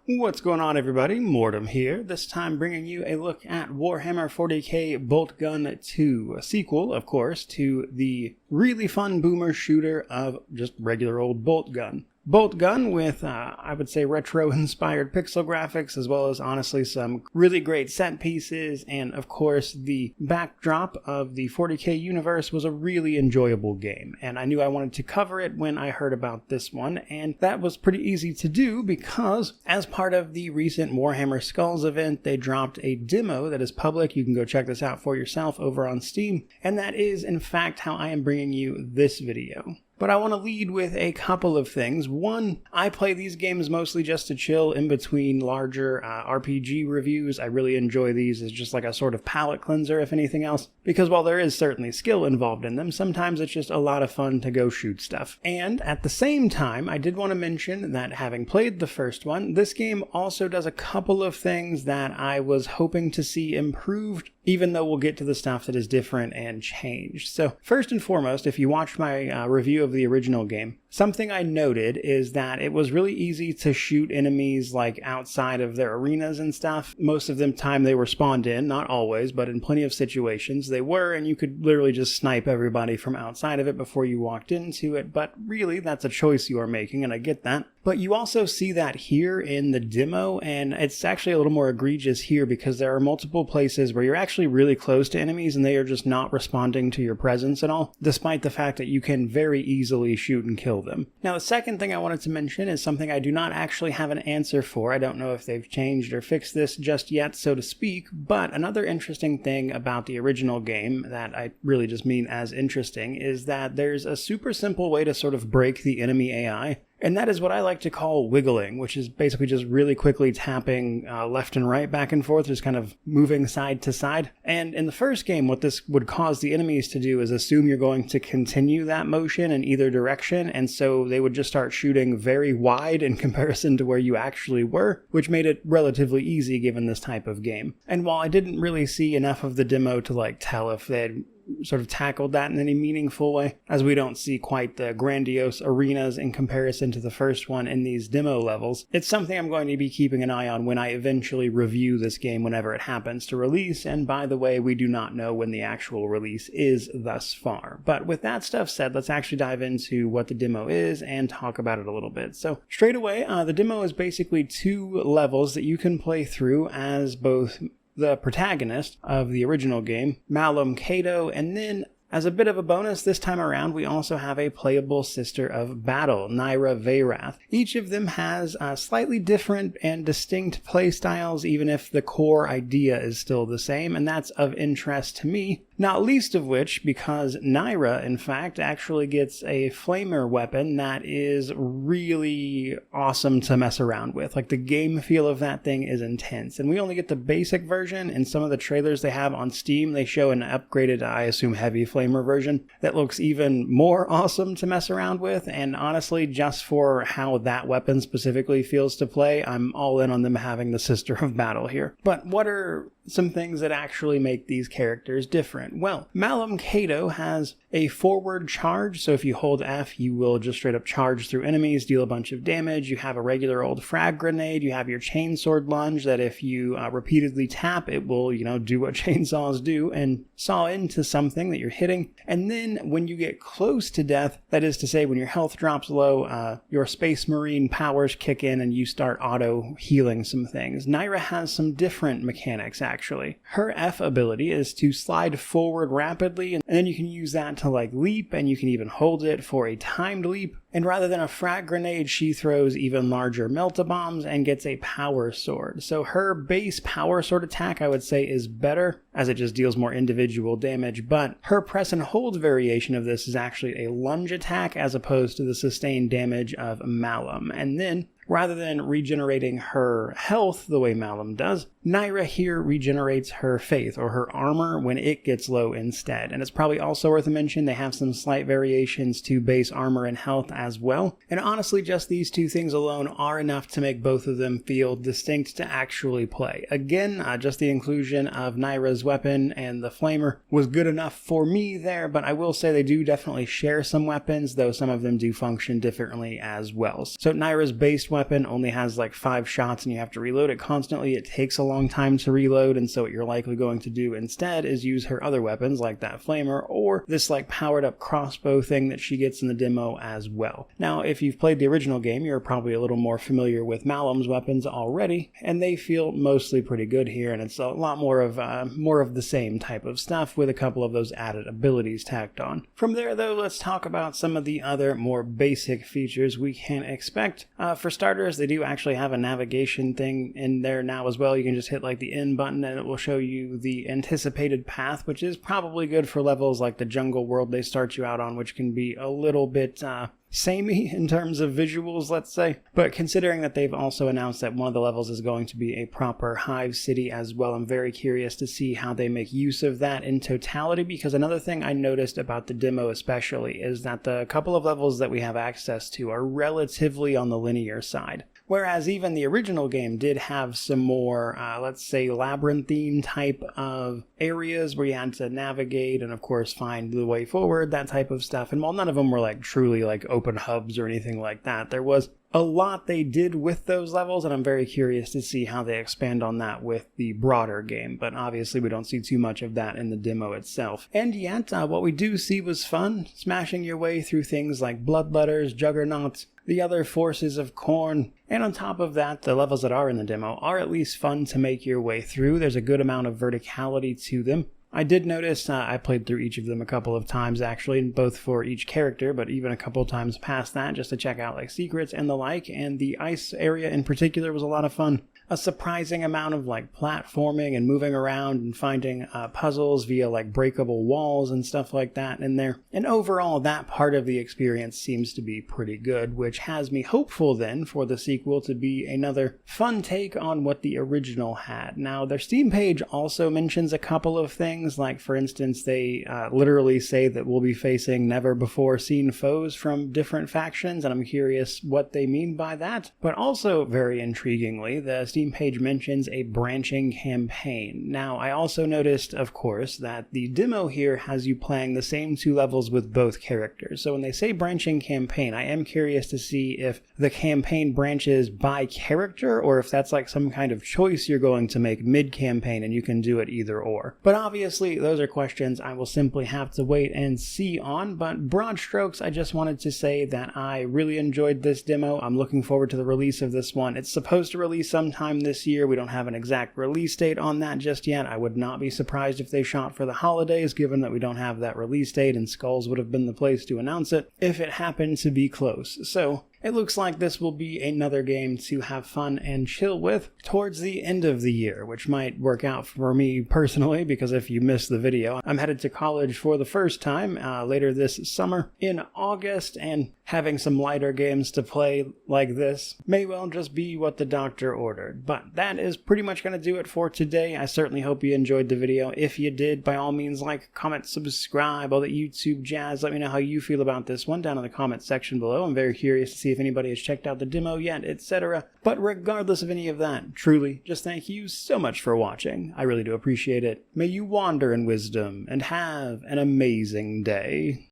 What's going on, everybody? Mortem here, this time bringing you a look at Warhammer 40k Boltgun 2, a sequel, of course, to the really fun boomer shooter of just regular old Boltgun. Boltgun with, I would say, retro-inspired pixel graphics, as well as, honestly, some really great set pieces, and, of course, the backdrop of the 40k universe was a really enjoyable game, and I knew I wanted to cover it when I heard about this one, and that was pretty easy to do because, as part of the recent Warhammer Skulls event, they dropped a demo that is public. You can go check this out for yourself over on Steam, and that is, in fact, how I am bringing you this video. But I want to lead with a couple of things. One, I play these games mostly just to chill in between larger RPG reviews. I really enjoy these as just like a sort of palate cleanser, if anything else, because while there is certainly skill involved in them, sometimes it's just a lot of fun to go shoot stuff. And at the same time, I did want to mention that having played the first one, this game also does a couple of things that I was hoping to see improved, even though we'll get to the stuff that is different and changed. So first and foremost, if you watched my review of the original game, something I noted is that it was really easy to shoot enemies like outside of their arenas and stuff. Most of the time they were spawned in, not always, but in plenty of situations they were, and you could literally just snipe everybody from outside of it before you walked into it, but really that's a choice you are making, and I get that. But you also see that here in the demo, and it's actually a little more egregious here because there are multiple places where you're actually really close to enemies and they are just not responding to your presence at all, despite the fact that you can very easily shoot and kill them. Now, the second thing I wanted to mention is something I do not actually have an answer for. I don't know if they've changed or fixed this just yet, so to speak, but another interesting thing about the original game that I really just mean as interesting is that there's a super simple way to sort of break the enemy AI. And that is what I like to call wiggling, which is basically just really quickly tapping left and right, back and forth, just kind of moving side to side. And in the first game, what this would cause the enemies to do is assume you're going to continue that motion in either direction, and so they would just start shooting very wide in comparison to where you actually were, which made it relatively easy given this type of game. And while I didn't really see enough of the demo to tell if they had sort of tackled that in any meaningful way, as we don't see quite the grandiose arenas in comparison to the first one in these demo levels, it's something I'm going to be keeping an eye on when I eventually review this game whenever it happens to release, and by the way, we do not know when the actual release is thus far. But with that stuff said, let's actually dive into what the demo is and talk about it a little bit. So straight away, the demo is basically 2 levels that you can play through as both the protagonist of the original game, Malum Cato, and then as a bit of a bonus this time around, we also have a playable sister of battle, Nyra Veyrath. Each of them has slightly different and distinct playstyles, even if the core idea is still the same, and that's of interest to me. Not least of which because Nyra, in fact, actually gets a flamer weapon that is really awesome to mess around with. Like, the game feel of that thing is intense. And we only get the basic version. In some of the trailers they have on Steam, they show an upgraded, I assume, heavy flamer version that looks even more awesome to mess around with. And honestly, just for how that weapon specifically feels to play, I'm all in on them having the Sister of Battle here. But what are some things that actually make these characters different? Well, Malum Cato has a forward charge, so if you hold F, you will just straight up charge through enemies, deal a bunch of damage. You have a regular old frag grenade. You have your chainsword lunge that if you repeatedly tap, it will, do what chainsaws do and saw into something that you're hitting. And then when you get close to death, that is to say when your health drops low, your Space Marine powers kick in and you start auto healing some things. Nyra has some different mechanics, actually. Her F ability is to slide forward rapidly, and then you can use that to leap, and you can even hold it for a timed leap. And rather than a frag grenade, she throws even larger melt-a-bombs and gets a power sword. So her base power sword attack, I would say, is better, as it just deals more individual damage, but her press and hold variation of this is actually a lunge attack as opposed to the sustained damage of Malum. And then, rather than regenerating her health the way Malum does, Nyra here regenerates her faith, or her armor, when it gets low instead. And it's probably also worth a mention, they have some slight variations to base armor and health as well. And honestly, just these 2 things alone are enough to make both of them feel distinct to actually play. Again, just the inclusion of Nyra's weapon and the flamer was good enough for me there, but I will say they do definitely share some weapons, though some of them do function differently as well. So Nyra's base weapon only has like 5 shots and you have to reload it constantly, it takes a long time to reload, and so what you're likely going to do instead is use her other weapons like that flamer or this like powered up crossbow thing that she gets in the demo as well. Now, if you've played the original game, you're probably a little more familiar with Malum's weapons already, and they feel mostly pretty good here, and it's a lot more of the same type of stuff with a couple of those added abilities tacked on. From there though, let's talk about some of the other more basic features we can expect. For starters, they do actually have a navigation thing in there now as well. You can just hit like the N button and it will show you the anticipated path, which is probably good for levels like the jungle world they start you out on, which can be a little bit samey in terms of visuals, let's say. But considering that they've also announced that one of the levels is going to be a proper hive city as well, I'm very curious to see how they make use of that in totality, because another thing I noticed about the demo especially is that the couple of levels that we have access to are relatively on the linear side. Whereas even the original game did have some more, let's say, labyrinthine type of areas where you had to navigate and, of course, find the way forward, that type of stuff. And while none of them were like truly like open hubs or anything like that, there was a lot they did with those levels, and I'm very curious to see how they expand on that with the broader game, but obviously we don't see too much of that in the demo itself. And yet, what we do see was fun, smashing your way through things like Bloodletters, Juggernauts, the other forces of Khorne, and on top of that, the levels that are in the demo are at least fun to make your way through. There's a good amount of verticality to them. I did notice I played through each of them a couple of times actually, both for each character, but even a couple of times past that just to check out like secrets and the like, and the ice area in particular was a lot of fun. A surprising amount of like platforming and moving around and finding puzzles via like breakable walls and stuff like that in there. And overall, that part of the experience seems to be pretty good, which has me hopeful then for the sequel to be another fun take on what the original had. Now, their Steam page also mentions a couple of things, like for instance, they literally say that we'll be facing never before seen foes from different factions, and I'm curious what they mean by that. But also, very intriguingly, the Steam page mentions a branching campaign. Now, I also noticed, of course, that the demo here has you playing the same 2 levels with both characters. So when they say branching campaign, I am curious to see if the campaign branches by character, or if that's like some kind of choice you're going to make mid-campaign and you can do it either or. But obviously, those are questions I will simply have to wait and see on. But broad strokes, I just wanted to say that I really enjoyed this demo. I'm looking forward to the release of this one. It's supposed to release sometime this year. We don't have an exact release date on that just yet. I would not be surprised if they shot for the holidays, given that we don't have that release date, and Skulls would have been the place to announce it if it happened to be close. So it looks like this will be another game to have fun and chill with towards the end of the year, which might work out for me personally, because if you missed the video, I'm headed to college for the first time later this summer in August, and having some lighter games to play like this may well just be what the doctor ordered. But that is pretty much going to do it for today. I certainly hope you enjoyed the video. If you did, by all means, like, comment, subscribe, all that YouTube jazz. Let me know how you feel about this one down in the comment section below. I'm very curious to see if anybody has checked out the demo yet, etc. But regardless of any of that, truly, just thank you so much for watching. I really do appreciate it. May you wander in wisdom and have an amazing day.